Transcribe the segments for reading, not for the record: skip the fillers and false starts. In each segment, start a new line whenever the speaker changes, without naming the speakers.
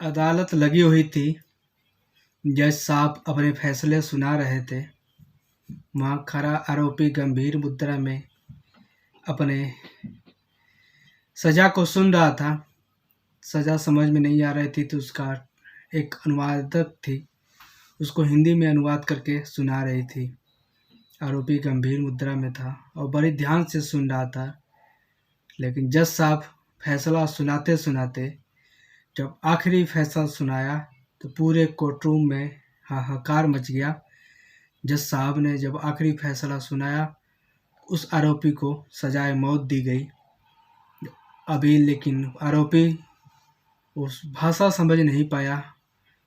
अदालत लगी हुई थी। जज साहब अपने फैसले सुना रहे थे। वहाँ खड़ा आरोपी गंभीर मुद्रा में अपने सजा को सुन रहा था। सजा समझ में नहीं आ रही थी तो उसका एक अनुवादक थी, उसको हिंदी में अनुवाद करके सुना रही थी। आरोपी गंभीर मुद्रा में था और बड़े ध्यान से सुन रहा था। लेकिन जज साहब फैसला सुनाते सुनाते जब आखिरी फैसला सुनाया तो पूरे कोर्ट रूम में हाहाकार मच गया। जज साहब ने जब आखिरी फैसला सुनाया, उस आरोपी को सजाए मौत दी गई। अभी लेकिन आरोपी उस भाषा समझ नहीं पाया,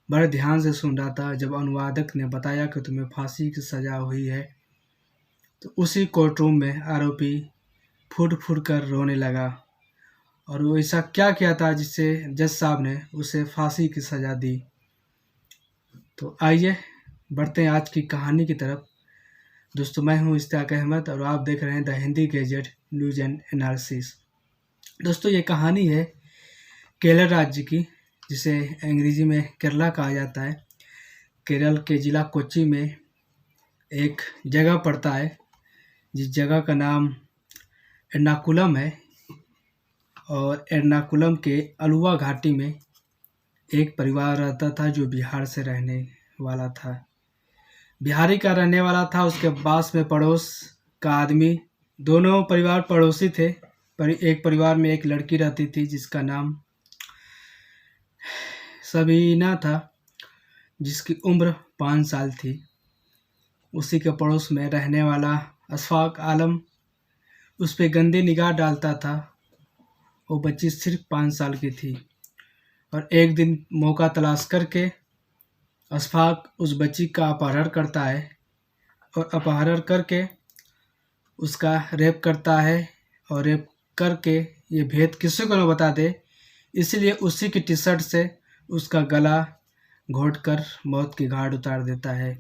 बड़े ध्यान से सुन रहा था। जब अनुवादक ने बताया कि तुम्हें फांसी की सज़ा हुई है, तो उसी कोर्ट रूम में आरोपी फूट फूट कर रोने लगा। और वो ऐसा क्या किया था जिससे जज साहब ने उसे फांसी की सज़ा दी। तो आइए बढ़ते हैं आज की कहानी की तरफ। दोस्तों, मैं हूं इश्तियाक अहमद और आप देख रहे हैं the Hindi gadget news and analysis. दोस्तों, ये कहानी है केरल राज्य की, जिसे अंग्रेजी में केरला कहा जाता है। केरल के ज़िला कोच्चि में एक जगह पड़ता है, जिस जगह का नाम एर्नाकुलम है। और एर्नाकुलम के अलुवा घाटी में एक परिवार रहता था जो बिहार से रहने वाला था। बिहारी का रहने वाला था। उसके पास में पड़ोस का आदमी, दोनों परिवार पड़ोसी थे। पर एक परिवार में एक लड़की रहती थी जिसका नाम सबीना था, जिसकी उम्र 5 साल थी। उसी के पड़ोस में रहने वाला अशफाक आलम उस पर गंदी निगाह डालता था। वो बच्ची सिर्फ 5 साल की थी और एक दिन मौका तलाश करके अशफाक उस बच्ची का अपहरण करता है और अपहरण करके उसका रेप करता है। और रेप करके ये भेद किसी को न बता दे, इसलिए उसी की टी शर्ट से उसका गला घोंटकर मौत की घाट उतार देता है।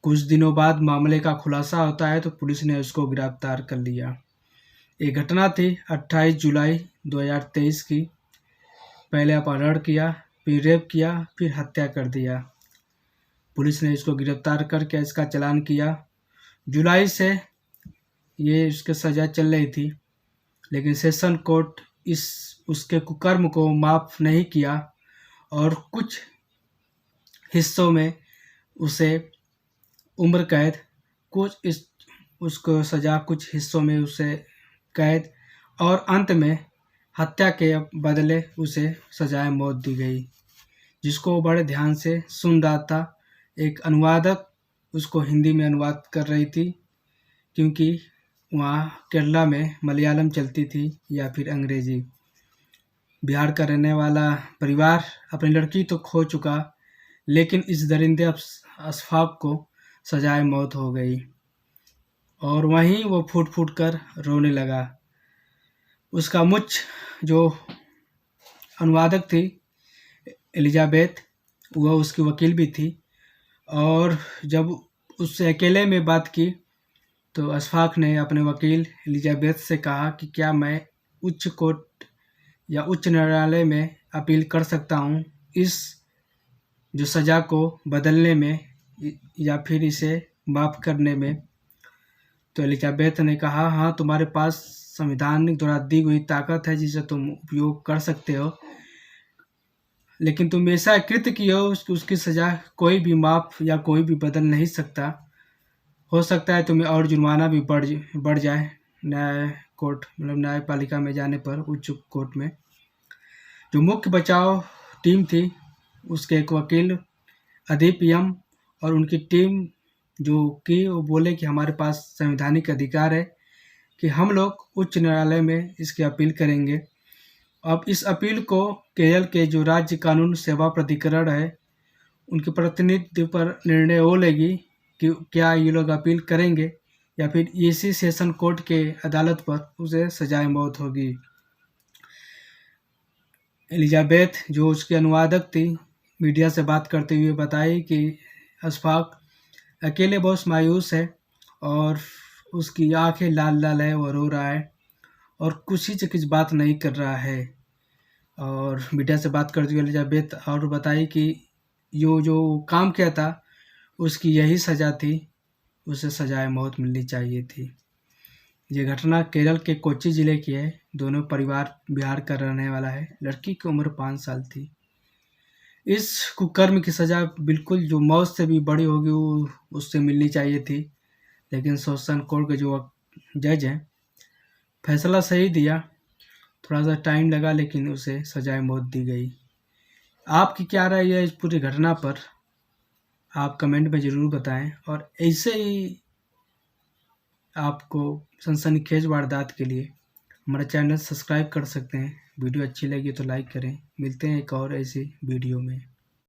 कुछ दिनों बाद मामले का खुलासा होता है तो पुलिस ने उसको गिरफ्तार कर लिया। ये घटना थी 28 जुलाई 2023 की। पहले अपहरण किया, फिर रेप किया, फिर हत्या कर दिया। पुलिस ने इसको गिरफ्तार करके इसका चालान किया। जुलाई से ये उसके सज़ा चल रही थी, लेकिन सेशन कोर्ट उसके कुकर्म को माफ़ नहीं किया और कुछ हिस्सों में उसे उम्र कैद, उसको सज़ा, कुछ हिस्सों में उसे कैद और अंत में हत्या के बदले उसे सजाए मौत दी गई, जिसको वो बड़े ध्यान से सुन रहा था। एक अनुवादक उसको हिंदी में अनुवाद कर रही थी, क्योंकि वहाँ केरला में मलयालम चलती थी या फिर अंग्रेजी। बिहार का रहने वाला परिवार अपनी लड़की तो खो चुका, लेकिन इस दरिंदे अशफाक को सजाए मौत हो गई और वहीं वो फूट फूट कर रोने लगा। उसका मुझ जो अनुवादक थी एलिजाबेथ, वह उसकी वकील भी थी। और जब उससे अकेले में बात की तो अशफाक ने अपने वकील एलिजाबेथ से कहा कि क्या मैं उच्च कोर्ट या उच्च न्यायालय में अपील कर सकता हूँ इस जो सज़ा को बदलने में या फिर इसे माफ़ करने में। तो एलिजाबेथ ने कहा, हाँ, तुम्हारे पास संविधान द्वारा दी हुई ताकत है जिसे तुम उपयोग कर सकते हो, लेकिन तुम ऐसा कृत्य किए हो उसकी सज़ा कोई भी माफ़ या कोई भी बदल नहीं सकता। हो सकता है तुम्हें और जुर्माना भी बढ़ जाए न्यायपालिका में जाने पर, उच्च कोर्ट में। जो मुख्य बचाव टीम थी उसके एक वकील अदीप यम और उनकी टीम वो बोले कि हमारे पास संवैधानिक अधिकार है कि हम लोग उच्च न्यायालय में इसकी अपील करेंगे। अब इस अपील को केरल के जो राज्य कानून सेवा प्राधिकरण है, उनके प्रतिनिधि पर निर्णय हो लेगी कि क्या ये लोग अपील करेंगे या फिर इसी सेशन कोर्ट के अदालत पर उसे सजाए मौत होगी। एलिजाबेथ, जो उसकी अनुवादक थी, मीडिया से बात करते हुए बताई कि अशफाक अकेले बहुत मायूस है और उसकी आंखें लाल लाल है, वो रो रहा है और कुछ बात नहीं कर रहा है। और मीडिया से बात करती हुई एलिजाबेथ और बताई कि जो काम किया था उसकी यही सज़ा थी, उसे सजाए मौत मिलनी चाहिए थी। ये घटना केरल के कोच्चि ज़िले की है। दोनों परिवार बिहार का रहने वाला है। लड़की की उम्र 5 साल थी। इस कुकर्म की सज़ा बिल्कुल जो मौत से भी बड़ी होगी वो उससे मिलनी चाहिए थी, लेकिन सेशन कोर्ट के जो जज हैं फैसला सही दिया। थोड़ा सा टाइम लगा लेकिन उसे सजाए मौत दी गई। आपकी क्या राय है इस पूरी घटना पर? आप कमेंट में ज़रूर बताएं और ऐसे ही आपको सनसनीखेज वारदात के लिए हमारा चैनल सब्सक्राइब कर सकते हैं। वीडियो अच्छी लगी तो लाइक करें। मिलते हैं एक और ऐसी वीडियो में।